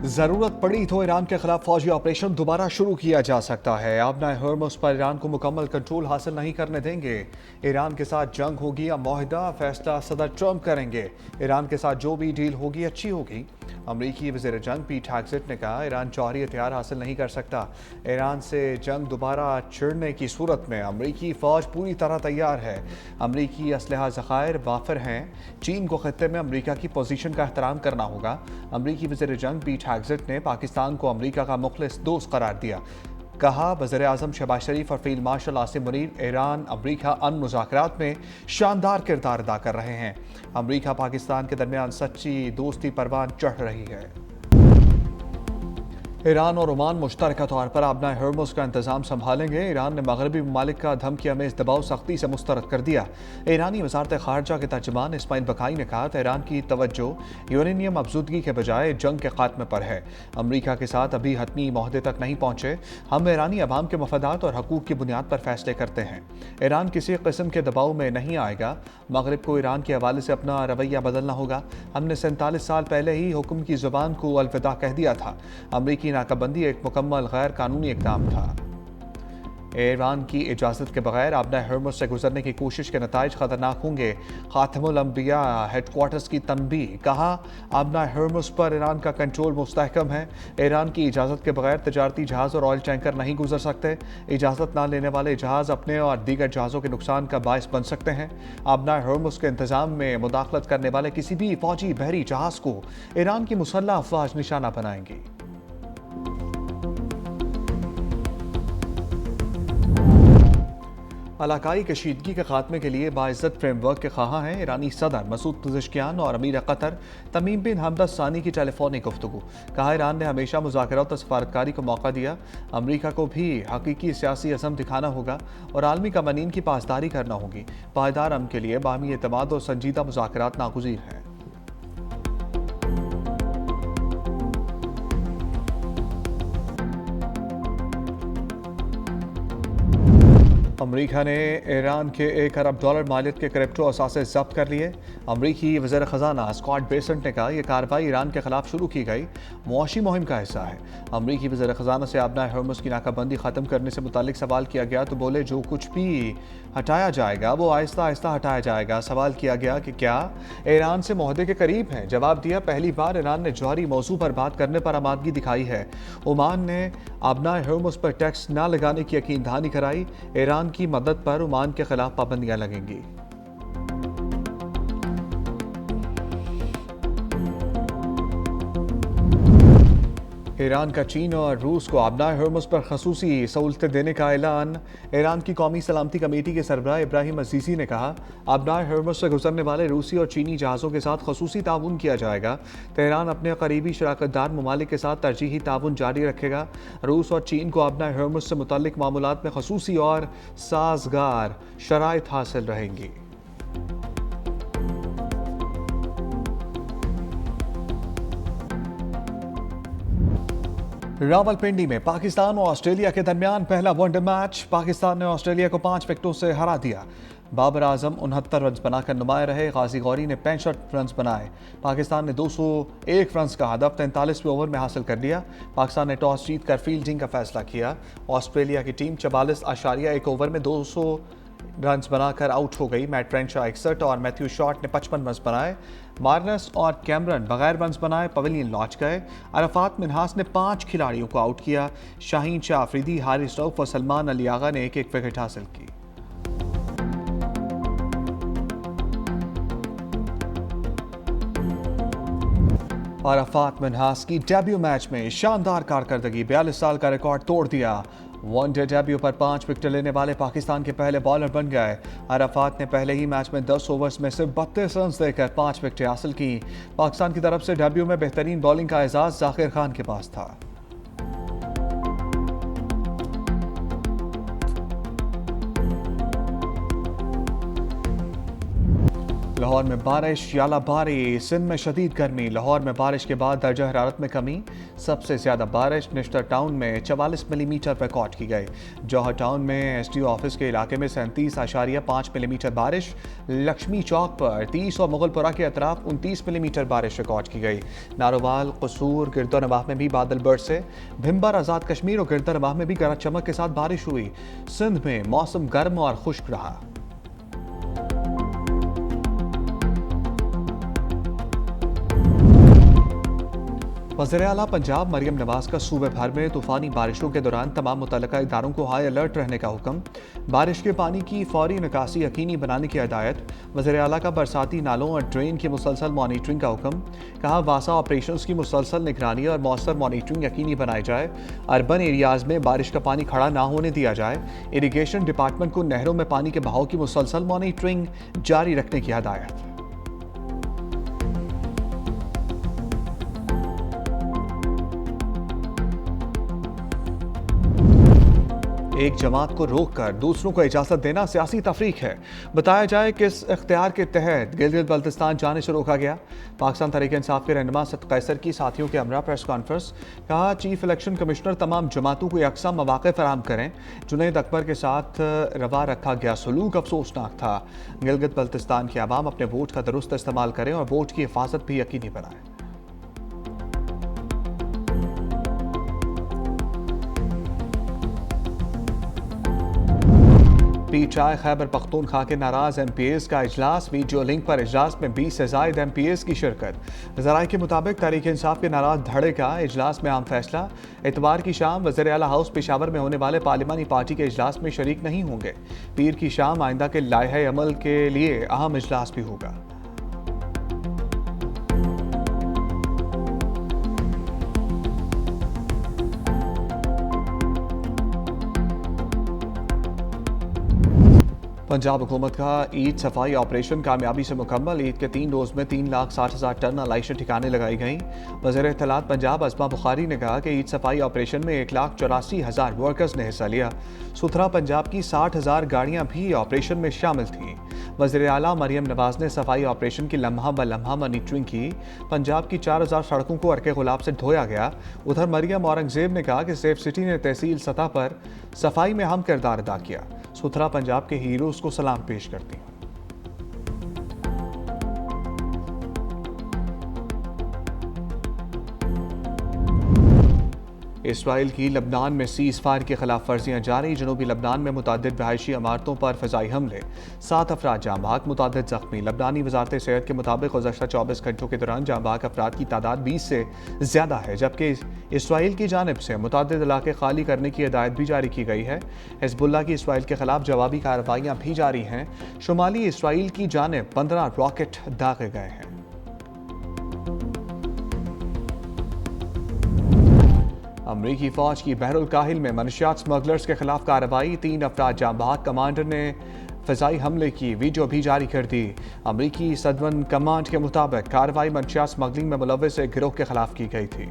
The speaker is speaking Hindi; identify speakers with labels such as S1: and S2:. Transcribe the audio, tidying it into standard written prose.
S1: जरूरत पड़ी तो ईरान के खिलाफ फौजी ऑपरेशन दोबारा शुरू किया जा सकता है। आबना हॉर्मुज़ पर ईरान को मुकम्मल कंट्रोल हासिल नहीं करने देंगे। ईरान के साथ जंग होगी या मुआहदा, फैसला सदर ट्रंप करेंगे। ईरान के साथ जो भी डील होगी अच्छी होगी। अमरीकी वज़ीर जंग पीट हेग्सेट ने कहा, ईरान जौहरी हथियार हासिल नहीं कर सकता। ईरान से जंग दोबारा छिड़ने की सूरत में अमरीकी फ़ौज पूरी तरह तैयार है। अमरीकी असलहा ज़खायर वाफिर हैं। चीन को खत्ते में अमरीका की पोजीशन का एहतराम करना होगा। अमरीकी वज़ीर जंग पीट हेग्सेट ने पाकिस्तान को अमरीका का मुखलिस दोस्त करार दिया। कहा, वज़ीर आज़म शहबाज शरीफ और field marshal Asim Munir Iran अमरीका अमन मुज़ाकरात में शानदार किरदार अदा कर रहे हैं। अमरीका पाकिस्तान के दरमियान सच्ची दोस्ती परवान चढ़ रही है। ईरान और ओमान मुश्तरका तौर पर आबना हॉर्मुज़ का इंतजाम संभालेंगे। ईरान ने मगरबी ममालिक का धमकी हमें दबाव सख्ती से मुस्तरद कर दिया। ईरानी वजारत खारजा के तर्जुमान इस्माइल बकाई ने कहा, तेहरान की तवज्जो यूरेनियम अफजुदगी के बजाय जंग के खात्मे पर है। अमरीका के साथ अभी हतमी मुआहदे तक नहीं पहुंचे। हम ईरानी अवाम के मफादात और हकूक़ की बुनियाद पर फैसले करते हैं। ईरान किसी किस्म के दबाव में नहीं आएगा। मगरब को ईरान के हवाले से अपना रवैया बदलना होगा। हमने 47 साल पहले ही हुक्म की ज़ुबान को अलविदा कह दिया था। अमरीकी नाकाबंदी एक मुकम्मल गैर कानूनी इक़दाम था। ईरान की इजाज़त के बगैर आबना हॉर्मुज़ से गुजरने की कोशिश के नताइज ख़तरनाक होंगे। ख़ातमुल अंबिया हेडक्वार्टर्स की तंबीह। कहा, आबना हॉर्मुज़ पर ईरान का कंट्रोल मुस्तहकम है। ईरान की इजाज़त के बगैर तजारती जहाज़ और ऑयल टैंकर नहीं गुजर सकते। इजाज़त ना लेने वाले जहाज़ अपने और दीगर जहाज़ों के नुकसान का बायस बन सकते हैं। आबना हॉर्मुज़ के इंतज़ाम में मुदाखलत करने वाले किसी भी फौजी बहरी जहाज़ को ईरान की मुसल्लह अफवाज निशाना बनाएंगी। इलाकाई कशीदगी के खात्मे के लिए बाइज़्ज़त फ्रेमवर्क के ख़्वाहां हैं ईरानी सदर मसूद पज़ेश्कियान और अमीर कतर तमीम बिन हमद सानी की टेलीफोनिक गुफ्तगू। कहा, ईरान ने हमेशा मुज़ाकरात और सफारतकारी को मौका दिया। अमरीका को भी हकीकी सियासी अज़म दिखाना होगा और आलमी कवानीन की पासदारी करना होगी। पायदार अमन के लिए बाहमी एतमाद और संजीदा मुज़ाकरात नागुज़ीर हैं। अमरीका ने ईरान के $1 अरब मालियत के क्रिप्टो असासे जब्त कर लिए। अमरीकी वज़ीर ख़जाना स्कॉट बेसेंट ने कहा, यह कार्रवाई ईरान के खिलाफ शुरू की गई मुआशी मुहिम का हिस्सा है। अमरीकी वज़ीर ख़जाना से आबना हॉर्मुज़ की नाकाबंदी ख़त्म करने से मुतालिक सवाल किया गया तो बोले, जो कुछ भी हटाया जाएगा वो आहिस्ता आहिस्ता हटाया जाएगा। सवाल किया गया कि क्या ईरान से मुआहदे के करीब हैं? जवाब दिया, पहली बार ईरान ने जौहरी मौजू पर बात करने पर आमादगी दिखाई है। ओमान ने आबना हॉर्मुज़ पर टैक्स न लगाने की यकीन दहानी कराई। ईरान की मदद पर ओमान के खिलाफ पाबंदियां लगेंगी। ईरान का चीन और रूस को आबना हॉर्मुज़ पर खसूसी सहूलतें देने का ऐलान। ईरान की कौमी सलामती कमेटी के सरबराह इब्राहिम अजीज़ी ने कहा, आबना हॉर्मुज़ से गुजरने वाले रूसी और चीनी जहाज़ों के साथ खसूसी ताउन किया जाएगा। तेहरान अपने करीबी शराकतदार ममालिक के साथ तरजीही ताउन जारी रखेगा। रूस और चीन को आबना हॉर्मुज़ से मुतल्लिक मामलात में खसूसी और साजगार शराइत हासिल रहेंगी। रावलपिंडी में पाकिस्तान और ऑस्ट्रेलिया के दरमियान पहला वनडे मैच। पाकिस्तान ने ऑस्ट्रेलिया को 5 विकेटों से हरा दिया। बाबर आजम 69 रन बनाकर नुमाया रहे। गाजी गौरी ने 65 रन बनाए। पाकिस्तान ने 201 रन का हदफ 43वें ओवर में हासिल कर लिया। पाकिस्तान ने टॉस जीतकर फील्डिंग का फैसला किया। ऑस्ट्रेलिया की टीम 44.1 ओवर में 200 रन बनाकर आउट हो गई। मैट रेंशा 61 और मैथ्यू शॉट ने 55 रन बनाए। मार्नस और कैमरन बगैर रन बनाए पवेलियन लौट गए। अरफात मिन्हास ने 5 खिलाड़ियों को आउट किया। शाहीन शाह अफरीदी, हारिस रऊफ और सलमान अली आगा ने 1-1 विकेट हासिल की। अरफात मिन्हास की डेब्यू मैच में शानदार कारकर्दगी, 42 साल का रिकॉर्ड तोड़ दिया। वनडे डेब्यू पर 5 विकेट लेने वाले पाकिस्तान के पहले बॉलर बन गए। अरफात ने पहले ही मैच में 10 ओवर्स में सिर्फ 32 रन देकर 5 विकेट हासिल की। पाकिस्तान की तरफ से डेब्यू में बेहतरीन बॉलिंग का एजाज जाकिर खान के पास था। लाहौर में बारिश, यालाबारी, सिंध में शदीद गर्मी। लाहौर में बारिश के बाद दर्जा हरारत में कमी। सबसे ज़्यादा बारिश निश्तर टाउन में 44 मिलीमीटर रिकॉर्ड की गई। जौहर टाउन में SDO ऑफिस के इलाके में 37.5 मिलीमीटर बारिश। लक्ष्मी चौक पर 30 और मुगलपुरा के अतराफ 29 मिलीमीटर बारिश रिकॉर्ड की गई। नारोवाल, कसूर, गिरदोनवाह में भी बादल बरसे। भिम्बर, आज़ाद कश्मीर और गिरदोनवाह में भी गरज चमक के साथ बारिश हुई। सिंध में मौसम गर्म और खुश्क रहा। वज़ीर-ए-आला पंजाब मरियम नवाज का सूबे भर में तूफ़ानी बारिशों के दौरान तमाम मुतल्लिका इदारों को हाई अलर्ट रहने का हुक्म। बारिश के पानी की फौरी निकासी यकीनी बनाने की हिदायत। वज़ीर-ए-आला का बरसाती नालों और ड्रेन की मुसलसल मॉनिटरिंग का हुक्म। कहा, वासा ऑपरेशंस की मुसलसल निगरानी और मौसर मॉनिटरिंग यकीनी बनाई जाए। अर्बन एरियाज़ में बारिश का पानी खड़ा ना होने दिया जाए। इरीगेशन डिपार्टमेंट को नहरों में पानी के बहाव की मुसलसल मॉनिटरिंग जारी रखने की हिदायत। एक जमात को रोककर दूसरों को इजाज़त देना सियासी तफरीक है। बताया जाए कि इस इख्तियार के तहत गिलगित बल्तिस्तान जाने से रोका गया। पाकिस्तान तहरीक इंसाफ के रहनुमा सद कैसर की साथियों के हमरा प्रेस कॉन्फ्रेंस। कहा, चीफ इलेक्शन कमिश्नर तमाम जमातों को यकसा मौक़े फराहम करें। जुनैद अकबर के साथ रवा रखा गया सलूक अफसोसनाक था। गिलगित बल्तिस्तान के अवाम अपने वोट का दुरुस्त इस्तेमाल करें और वोट की हिफाजत भी यकीनी बनाएं। पीटीआई खैबर पख्तूनख्वा के नाराज MPAs का इजलास। वीडियो लिंक पर इजलास में 20 से ज़ायद MPAs की शिरकत। ज़राए के मुताबिक तहरीक इंसाफ के नाराज धड़े का इजलास में अहम फैसला। इतवार की शाम वज़ीर-ए-आला हाउस पेशावर में होने वाले पार्लिमानी पार्टी के इजलास में शरीक नहीं होंगे। पीर की शाम आइंदा के लाइहे अमल के लिए अहम इजलास भी होगा। पंजाब हुकूमत का ईद सफाई ऑपरेशन कामयाबी से मुकम्मल। ईद के 3 रोज़ में 3,60,000 टन अलाइशें ठिकाने लगाई गईं। वज़ीर इत्तलात पंजाब अस्मा बुखारी ने कहा कि ईद सफाई ऑपरेशन में 1,84,000 वर्कर्स ने हिस्सा लिया। सुथरा पंजाब की 60,000 गाड़ियाँ भी ऑपरेशन में शामिल थीं। वज़ीर-ए-आला मरियम नवाज ने सफाई ऑपरेशन की लम्हा ब लम्हा मॉनिटरिंग की। पंजाब की 4,000 सड़कों को अर्के गुलाब से धोया गया। उधर मरियम औरंगजेब ने कहा कि सेफ सिटी ने तहसील सतह पर सफाई में अहम किरदार अदा किया। सुथरा पंजाब के हीरोज़ को सलाम पेश करती हूँ। इसराइल की लबनान में सीज़ फायर की खिलाफ वर्जियाँ जारी। जनूबी लबनान में मुतादिद रहायशी इमारतों पर फ़िज़ाई हमले। 7 अफराद जाँ बहक, मुतादिद ज़ख्मी। लबनानी वज़ारत सेहत के मुताबिक गुज़श्ता 24 घंटों के दौरान जाँ बहक अफराद की तादाद 20 से ज़्यादा है, जबकि इसराइल की जानिब से मुतादिद इलाके खाली करने की हिदायत भी जारी की गई है। हिज़्बुल्लाह की इसराइल के खिलाफ जवाबी कार्रवाइयाँ भी जारी हैं। शुमाली इसराइल की जानिब 15 रॉकेट दागे गए हैं। अमरीकी फ़ौज की बहरुल काहिल में मनशियात स्मगलर्स के खिलाफ कार्रवाई। 3 अफराद जाँ बहक, कमांडर ने फ़िज़ाई हमले की वीडियो भी जारी कर दी। अमरीकी सदवन कमांड के मुताबिक कार्रवाई मनशियात स्मगलिंग में मुलव्वस एक गिरोह के खिलाफ की गई थी।